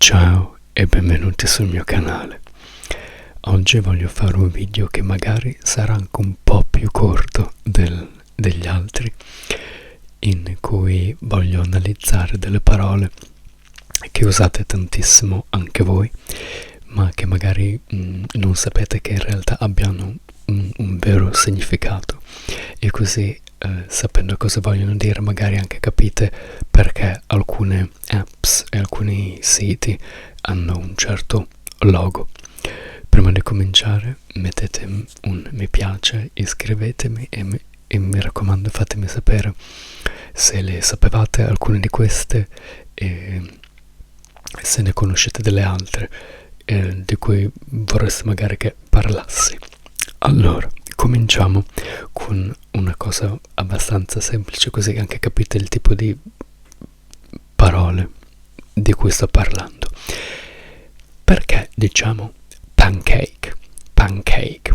Ciao e benvenuti sul mio canale. Oggi voglio fare un video che magari sarà anche un po' più corto degli altri, in cui voglio analizzare delle parole che usate tantissimo anche voi, ma che magari non sapete che in realtà abbiano un vero significato, e così sapendo cosa vogliono dire magari anche capite perché alcune apps e alcuni siti hanno un certo logo. Prima di cominciare mettete un mi piace, iscrivetemi e mi raccomando fatemi sapere se le sapevate alcune di queste e se ne conoscete delle altre di cui vorreste magari che parlassi. Allora, cominciamo con una cosa abbastanza semplice, così anche capite il tipo di parole di cui sto parlando. Perché diciamo pancake? Pancake.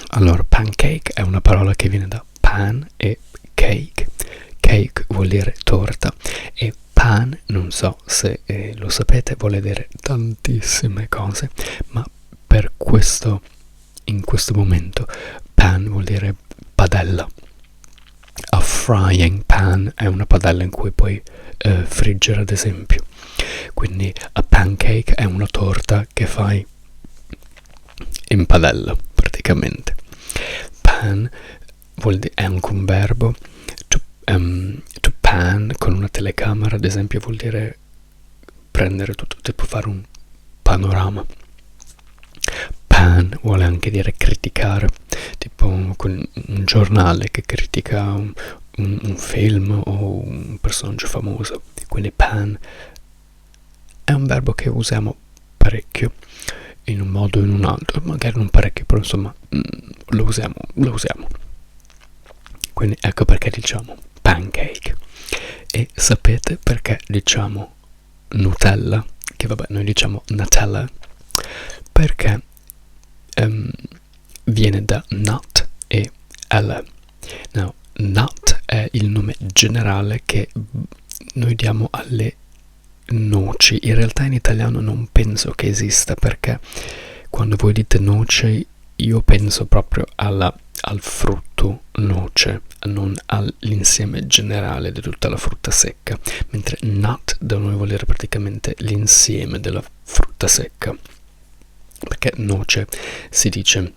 Allora, pancake è una parola che viene da pan e cake. Cake vuol dire torta e pan, non so se lo sapete, vuole dire tantissime cose, ma per questo, in questo momento, pan vuol dire padella. A frying pan è una padella in cui puoi friggere, ad esempio. Quindi a pancake è una torta che fai in padella, praticamente. Pan è anche un verbo. To pan con una telecamera, ad esempio, vuol dire prendere tutto, tipo fare un panorama. Pan vuole anche dire criticare, tipo con un giornale che critica un film o un personaggio famoso. Quindi pan è un verbo che usiamo parecchio, in un modo o in un altro, magari non parecchio, però insomma lo usiamo. Quindi ecco perché diciamo pancake. E sapete perché diciamo Nutella? Che vabbè, noi diciamo Nutella perché viene da nut e L. Now, nut è il nome generale che noi diamo alle noci. In realtà in italiano non penso che esista, perché quando voi dite noce io penso proprio al frutto noce, non all'insieme generale di tutta la frutta secca, mentre nut da noi vuol dire praticamente l'insieme della frutta secca, perché noce si dice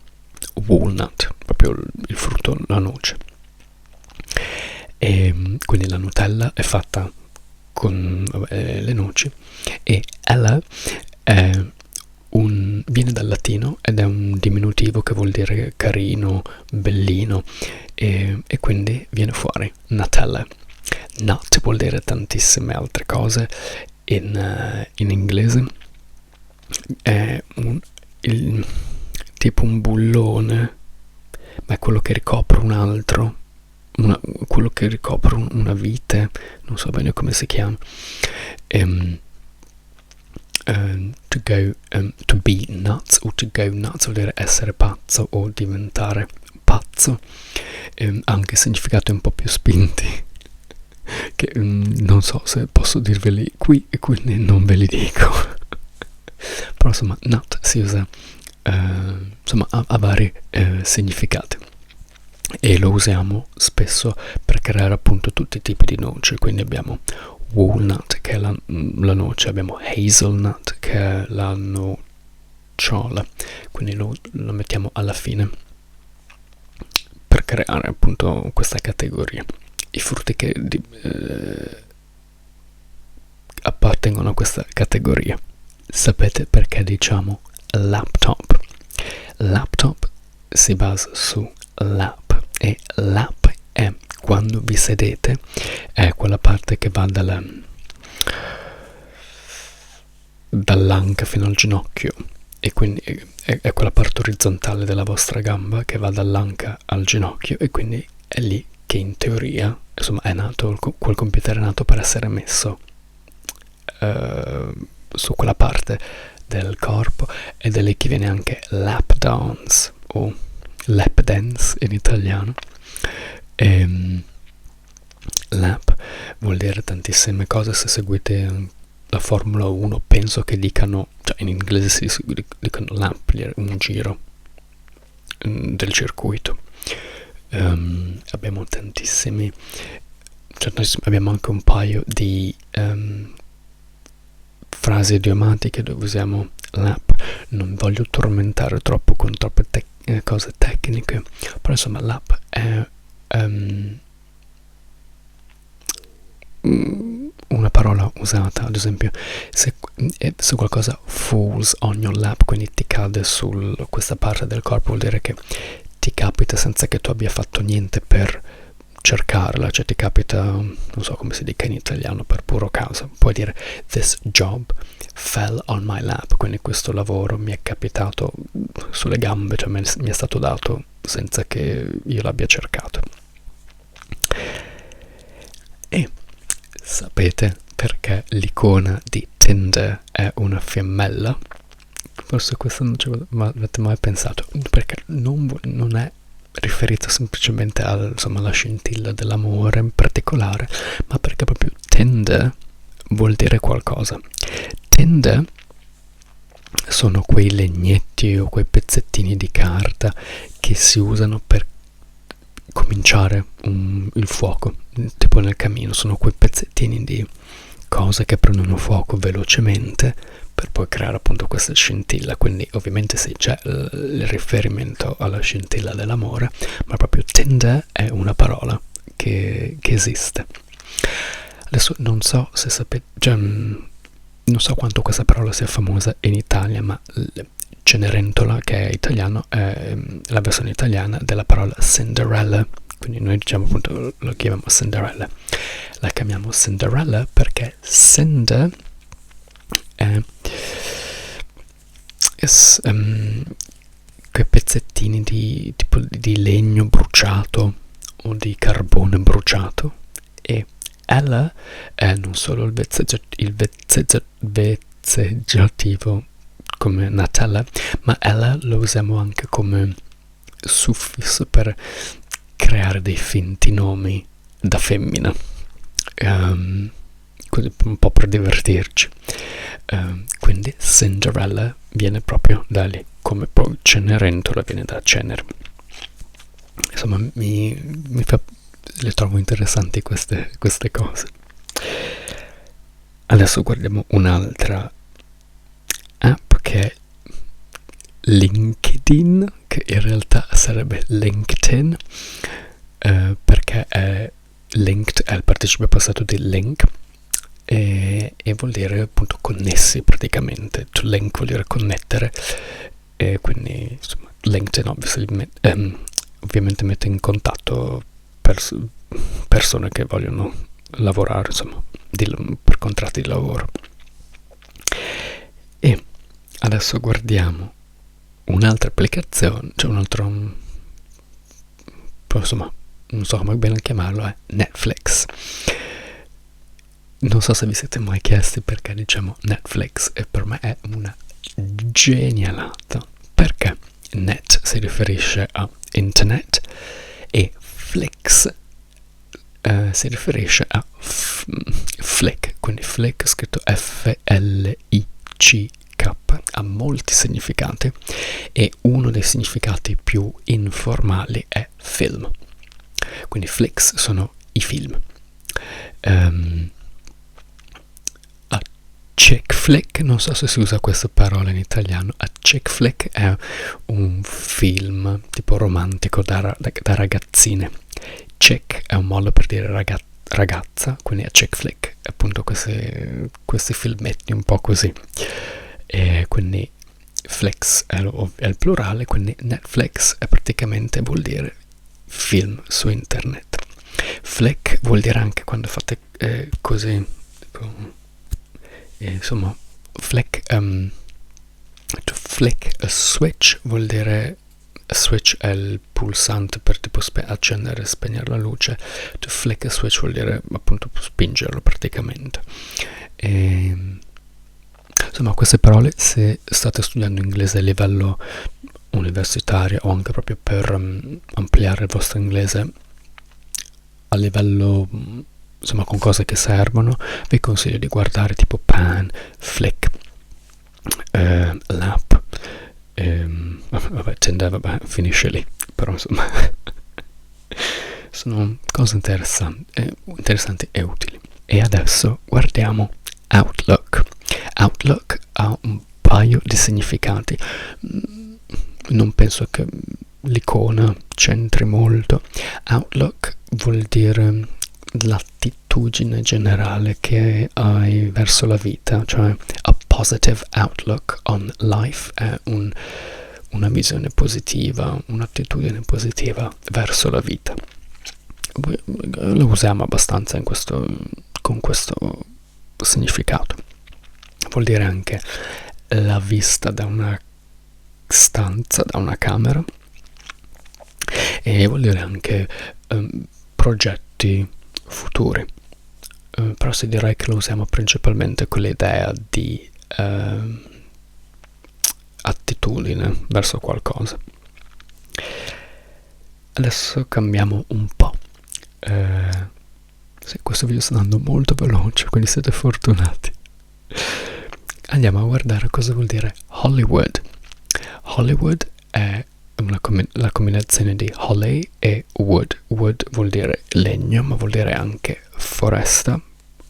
walnut, proprio il frutto, la noce. E quindi la Nutella è fatta con le noci, e ella viene dal latino ed è un diminutivo che vuol dire carino, bellino, e quindi viene fuori Nutella. Nut vuol dire tantissime altre cose in inglese. È tipo un bullone, ma è quello che ricopre un altro, quello che ricopre una vite, non so bene come si chiama. To be nuts o to go nuts vuol dire essere pazzo o diventare pazzo. Anche significati un po' più spinti che non so se posso dirveli qui e quindi non ve li dico. Però insomma nut si usa insomma ha vari significati, e lo usiamo spesso per creare appunto tutti i tipi di noce. Quindi abbiamo walnut, che è la noce, abbiamo hazelnut, che è la nocciola, quindi lo mettiamo alla fine per creare appunto questa categoria. I frutti che appartengono a questa categoria. Sapete perché diciamo laptop? Laptop si basa su lap, e lap è quando vi sedete, è quella parte che va dall'anca fino al ginocchio, e quindi è quella parte orizzontale della vostra gamba che va dall'anca al ginocchio, e quindi è lì che in teoria insomma è nato quel computer, è nato per essere messo su quella parte del corpo, ed è lì che viene anche lap dance o lap dance in italiano. Lap vuol dire tantissime cose. Se seguite la Formula 1 penso che dicano, cioè in inglese dicono lap, un giro del circuito. Abbiamo tantissimi, cioè noi abbiamo anche un paio di frasi idiomatiche dove usiamo lap. Non voglio tormentare troppo con troppe cose tecniche, però insomma lap è una parola usata, ad esempio se qualcosa falls on your lap, quindi ti cade su questa parte del corpo, vuol dire che ti capita senza che tu abbia fatto niente per cercarla, cioè ti capita, non so come si dica in italiano, per puro caso. Puoi dire this job fell on my lap, quindi questo lavoro mi è capitato sulle gambe, cioè mi è stato dato senza che io l'abbia cercato. E sapete perché l'icona di Tinder è una fiammella? Forse questo non ci avete mai pensato, perché non è riferita semplicemente alla scintilla dell'amore in particolare, ma perché proprio Tinder vuol dire qualcosa. Tinder sono quei legnetti o quei pezzettini di carta che si usano per cominciare il fuoco, tipo nel camino. Sono quei pezzettini di cose che prendono fuoco velocemente per poi creare appunto questa scintilla. Quindi ovviamente sì, c'è il riferimento alla scintilla dell'amore, ma proprio Tinder è una parola che esiste. Adesso non so se sapete, cioè, non so quanto questa parola sia famosa in Italia, ma Cenerentola, che è italiano, è la versione italiana della parola Cinderella. Quindi noi diciamo appunto, lo chiamiamo Cinderella. La chiamiamo Cinderella perché Cinder è quei pezzettini tipo di legno bruciato o di carbone bruciato, e ella è non solo il vezzeggiativo come Natella, ma ella lo usiamo anche come suffisso per creare dei finti nomi da femmina, così un po' per divertirci. Quindi Cinderella viene proprio da lì, come poi Cenerentola viene da Cenere. Insomma, le trovo interessanti queste cose. Adesso guardiamo un'altra app che è LinkedIn, che in realtà sarebbe LinkedIn, perché linked è il participio passato di link, e vuol dire appunto connessi praticamente. To link vuol dire connettere, e quindi insomma LinkedIn ovviamente mette in contatto persone che vogliono lavorare, insomma, per contratti di lavoro. E adesso guardiamo un'altra applicazione, cioè un altro, insomma, non so come bene chiamarlo, è Netflix. Non so se vi siete mai chiesti perché diciamo Netflix, e per me è una genialata, perché net si riferisce a internet e Flix si riferisce a flick, quindi flick scritto F-L-I-C-K, ha molti significati, e uno dei significati più informali è film. Quindi flicks sono i film. Chick flick, non so se si usa questa parola in italiano. A chick flick è un film tipo romantico da ragazzine. Chick è un modo per dire ragazza, quindi a chick flick appunto questi filmetti un po' così, e quindi flex è il plurale, quindi Netflix è praticamente vuol dire film su internet. Flick vuol dire anche quando fate così tipo, insomma, flick, to flick a switch vuol dire, a switch è il pulsante per tipo accendere e spegnere la luce. To flick a switch vuol dire appunto spingerlo praticamente. Insomma, queste parole, se state studiando inglese a livello universitario o anche proprio per ampliare il vostro inglese a livello insomma con cose che servono, vi consiglio di guardare tipo Pan, Flick, Lap, vabbè, Tinder, vabbè, finisce lì, però insomma sono cose interessanti e utili. E adesso guardiamo Outlook. Outlook ha un paio di significati. Non penso che l'icona c'entri molto. Outlook vuol dire l'attitudine generale che hai verso la vita, cioè a positive outlook on life è una visione positiva, un'attitudine positiva verso la vita. Lo usiamo abbastanza con questo significato. Vuol dire anche la vista da una stanza, da una camera, e vuol dire anche progetti futuri, però si direi che lo usiamo principalmente con l'idea di attitudine verso qualcosa. Adesso cambiamo un po'. Sì, questo video sta andando molto veloce, quindi siete fortunati. Andiamo a guardare cosa vuol dire Hollywood. Hollywood è la combinazione di holly e wood. Wood vuol dire legno, ma vuol dire anche foresta,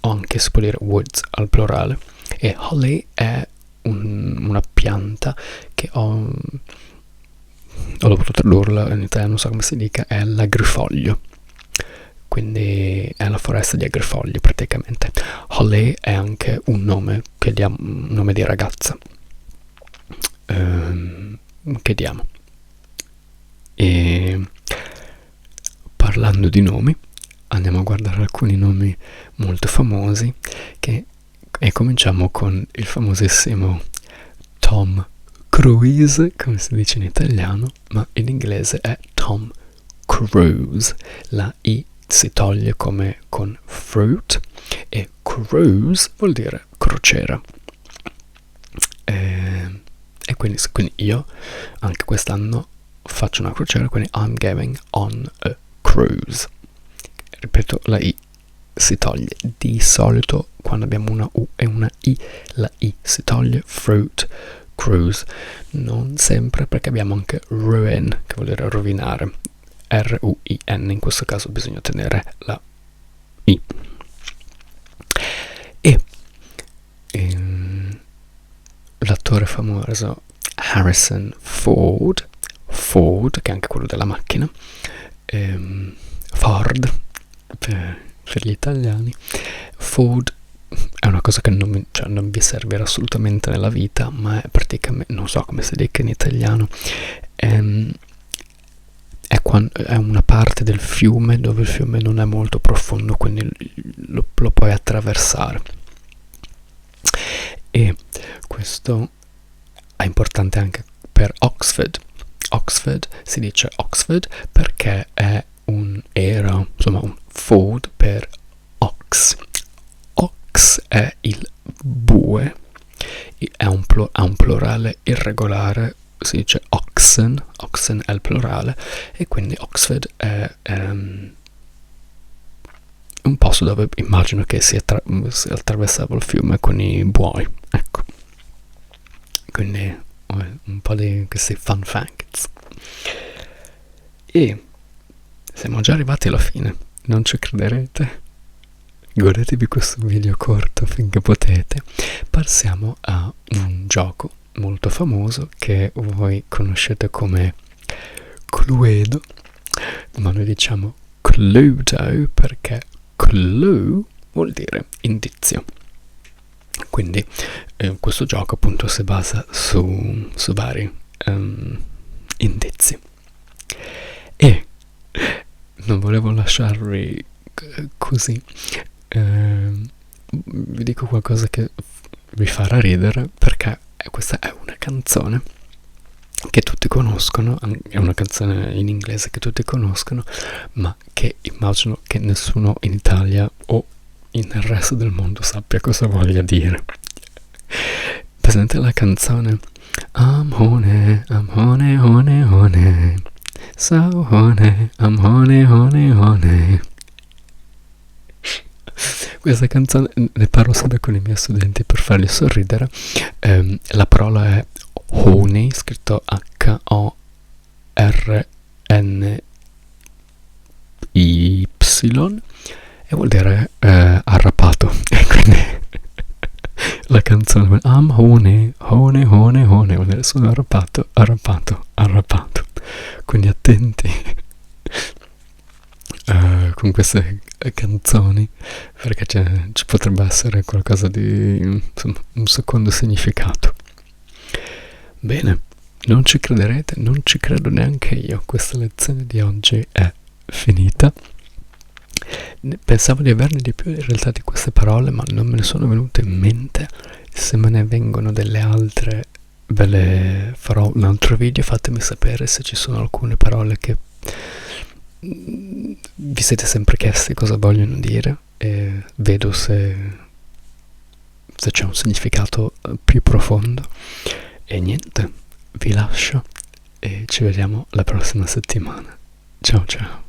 o anche si può dire woods al plurale. E holly è una pianta che ho voluto tradurla in italiano, non so come si dica, è l'agrifoglio. Quindi è la foresta di agrifogli praticamente. Holly è anche un nome che diamo, un nome di ragazza che diamo. E parlando di nomi, andiamo a guardare alcuni nomi molto famosi e cominciamo con il famosissimo Tom Cruise, come si dice in italiano, ma in inglese è Tom Cruise. La I si toglie come con fruit e cruise vuol dire crociera. E quindi io anche quest'anno faccio una crociera, quindi I'm going on a cruise. Ripeto, la I si toglie. Di solito quando abbiamo una U e una I, la I si toglie. Fruit, cruise. Non sempre, perché abbiamo anche ruin, che vuol dire rovinare. R-U-I-N, in questo caso bisogna tenere la I. E l'attore famoso Harrison Ford, che è anche quello della macchina, Ford per gli italiani. Ford è una cosa che non vi servirà assolutamente nella vita, ma è praticamente, non so come si dica in italiano, è una parte del fiume dove il fiume non è molto profondo, quindi lo puoi attraversare. E questo è importante anche per Oxford. Oxford si dice Oxford perché era un Ford per ox. Ox è il bue, ha un plurale irregolare, si dice oxen è il plurale, e quindi Oxford è un posto dove immagino che si attraversava il fiume con i buoi, ecco. Quindi un po' di questi fun facts. E siamo già arrivati alla fine, non ci crederete? Godetevi questo video corto finché potete. Passiamo a un gioco molto famoso che voi conoscete come Cluedo, ma noi diciamo Cluedo perché clue vuol dire indizio. Quindi questo gioco appunto si basa su vari indizi. E non volevo lasciarvi così. Vi dico qualcosa che vi farà ridere, perché questa è una canzone che tutti conoscono, è una canzone in inglese che tutti conoscono, ma che immagino che nessuno in Italia o nel resto del mondo sappia cosa voglia dire. Presente la canzone I'm honey, honey, honey, so honey, I'm honey, honey, honey. Questa canzone ne parlo sempre con i miei studenti per farli sorridere. La parola è honey, scritto Horny, e vuol dire arrapato. E quindi la canzone I'm honey, honey, honey, honey, vuol dire sono arrapato, arrapato, arrapato. Quindi attenti con queste canzoni, perché ci potrebbe essere qualcosa di, insomma, un secondo significato. Bene, non ci crederete, non ci credo neanche io, questa lezione di oggi è finita. Pensavo di averne di più in realtà di queste parole, ma non me ne sono venute in mente. Se me ne vengono delle altre, ve le farò un altro video. Fatemi sapere se ci sono alcune parole che vi siete sempre chiesti cosa vogliono dire, e vedo se c'è un significato più profondo. E niente, vi lascio e ci vediamo la prossima settimana. Ciao ciao.